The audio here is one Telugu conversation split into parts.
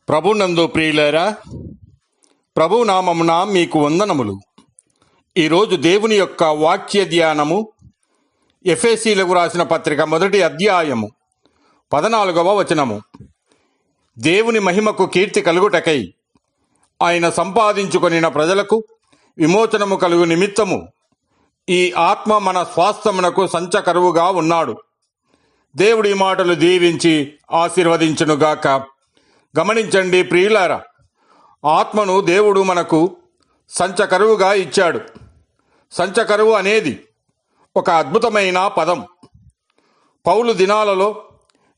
ప్రభునందు ప్రియులారా, ప్రభు నామమున మీకు వందనములు. ఈరోజు దేవుని యొక్క వాక్య ధ్యానము ఎఫెసీలకు రాసిన పత్రిక 1వ అధ్యాయము 14వ వచనము. దేవుని మహిమకు కీర్తి కలుగుటకై ఆయన సంపాదించుకొనిన ప్రజలకు విమోచనము కలుగు నిమిత్తము ఈ ఆత్మ మన స్వాస్థ్యమునకు సంచకరువుగా ఉన్నాడు. దేవుడి మాటలు దీవించి ఆశీర్వదించునుగాక. గమనించండి ప్రియులారా, ఆత్మను దేవుడు మనకు సంచకరువుగా ఇచ్చాడు. సంచకరువు అనేది ఒక అద్భుతమైన పదం. పౌలు దినాలలో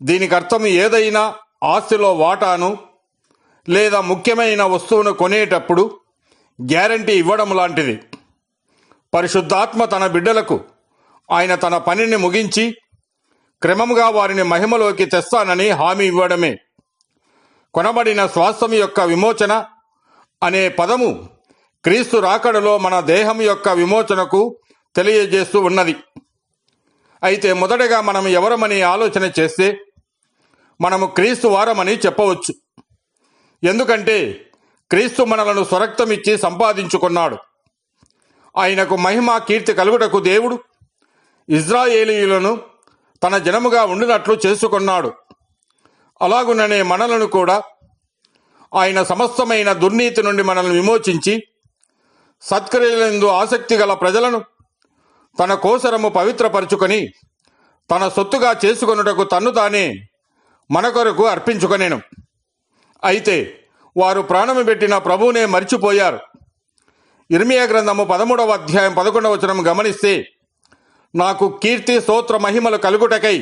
దీనికి అర్థం ఏదైనా ఆస్తిలో వాటాను లేదా ముఖ్యమైన వస్తువును కొనేటప్పుడు గ్యారంటీ ఇవ్వడం లాంటిది. పరిశుద్ధాత్మ తన బిడ్డలకు ఆయన తన పనిని ముగించి క్రమంగా వారిని మహిమలోకి తెస్తానని హామీ ఇవ్వడమే. కొనబడిన స్వాస్థ్యం యొక్క విమోచన అనే పదము క్రీస్తు రాకడలో మన దేహం యొక్క విమోచనకు తెలియజేస్తూ ఉన్నది. అయితే మొదటగా మనం ఎవరమని ఆలోచన చేస్తే మనము క్రీస్తు వారమని చెప్పవచ్చు. ఎందుకంటే క్రీస్తు మనలను స్వరక్తమిచ్చి సంపాదించుకున్నాడు. ఆయనకు మహిమ కీర్తి కలుగుటకు దేవుడు ఇజ్రాయేలీయులను తన జనముగా ఉండినట్లు చేసుకున్నాడు. అలాగుననే మనలను కూడా ఆయన సమస్తమైన దుర్నీతి నుండి మనల్ని విమోచించి సత్క్రియలందు ఆసక్తి గల ప్రజలను తన కోసరము పవిత్రపరచుకొని తన సొత్తుగా చేసుకొనుటకు తన్ను తానే మన కొరకు అర్పించుకొనెను. అయితే వారు ప్రాణము పెట్టిన ప్రభువునే మర్చిపోయారు. ఇర్మియా గ్రంథము 13వ అధ్యాయం 11వ వచనం గమనిస్తే, నాకు కీర్తి స్తోత్ర మహిమలు కలుగుటకై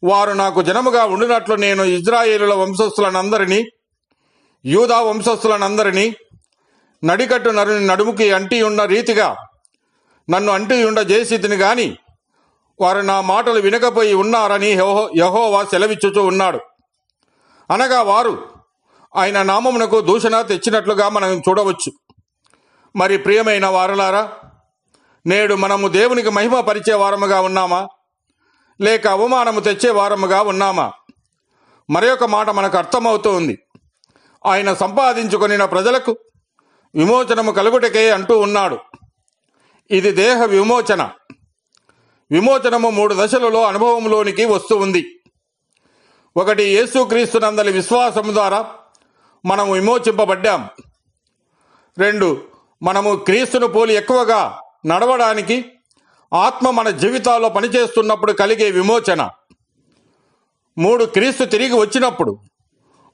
వారు నాకు జనముగా ఉండినట్లు నేను ఇజ్రాయేలుల వంశస్థులనందరినీ యూదా వంశస్థులనందరినీ నడికట్టు నడుముకి అంటియున్న రీతిగా నన్ను అంటియుండ చేసితిని గాని వారు నా మాటలు వినకపోయి ఉన్నారని యెహోవా సెలవిచ్చుచూ ఉన్నాడు. అనగా వారు ఆయన నామమునకు దూషణ తెచ్చినట్లుగా మనం చూడవచ్చు. మరి ప్రియమైన వారలారా, నేడు మనము దేవునికి మహిమ పరిచే వారముగా ఉన్నామా లేక అవమానము తెచ్చే వారముగా ఉన్నామా? మరొక మాట మనకు అర్థమవుతూ ఉంది. ఆయన సంపాదించుకొనిన ప్రజలకు విమోచనము కలుగుటకే అంటూ ఉన్నాడు. ఇది దేహ విమోచన. విమోచనము 3 దశలలో అనుభవంలోనికి వస్తూ ఉంది. 1, యేసుక్రీస్తునందలి విశ్వాసము ద్వారా మనము విమోచింపబడ్డాం. 2, మనము క్రీస్తును పోలి ఎక్కువగా నడవడానికి ఆత్మ మన జీవితాల్లో పనిచేస్తున్నప్పుడు కలిగే విమోచన. 3, క్రీస్తు తిరిగి వచ్చినప్పుడు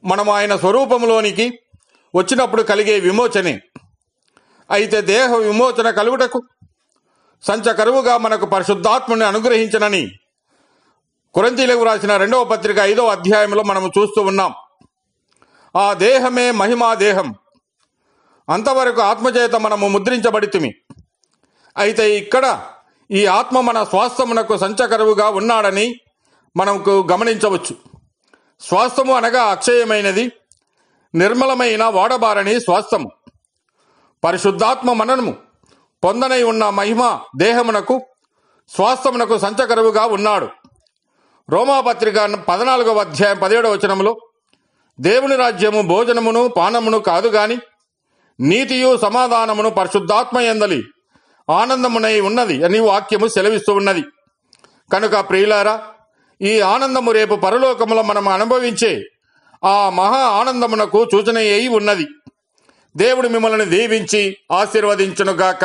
మనం ఆయన స్వరూపంలోనికి వచ్చినప్పుడు కలిగే విమోచనే. అయితే దేహ విమోచన కలుగుటకు సంచకరువుగా మనకు పరిశుద్ధాత్మని అనుగ్రహించనని కొరింథీయులకు రాసిన 2వ పత్రిక 5వ అధ్యాయంలో మనము చూస్తూ ఉన్నాం. ఆ దేహమే మహిమా దేహం. అంతవరకు ఆత్మచేత మనము ముద్రించబడితిమి. అయితే ఇక్కడ ఈ ఆత్మ మన స్వాస్థ్యమునకు సంచకరువుగా ఉన్నాడని మనకు గమనించవచ్చు. స్వాస్థ్యము అనగా అక్షయమైనది, నిర్మలమైన వాడబారని స్వాస్థ్యము. పరిశుద్ధాత్మ మనము పొందనై ఉన్న మహిమ దేహమునకు స్వాస్థ్యమునకు సంచకరువుగా ఉన్నాడు. రోమాపత్రిక 14వ అధ్యాయం 17వ వచనంలో, దేవుని రాజ్యము భోజనమును పానమును కాదు గాని నీతియు సమాధానమును పరిశుద్ధాత్మ యందలి ఆనందమునై ఉన్నది అని వాక్యము సెలవిస్తూ ఉన్నది. కనుక ప్రియులారా, ఈ ఆనందము రేపు పరలోకములో మనం అనుభవించే ఆ మహా ఆనందమునకు సూచన అయి ఉన్నది. దేవుడు మిమ్మల్ని దీవించి ఆశీర్వదించునుగాక.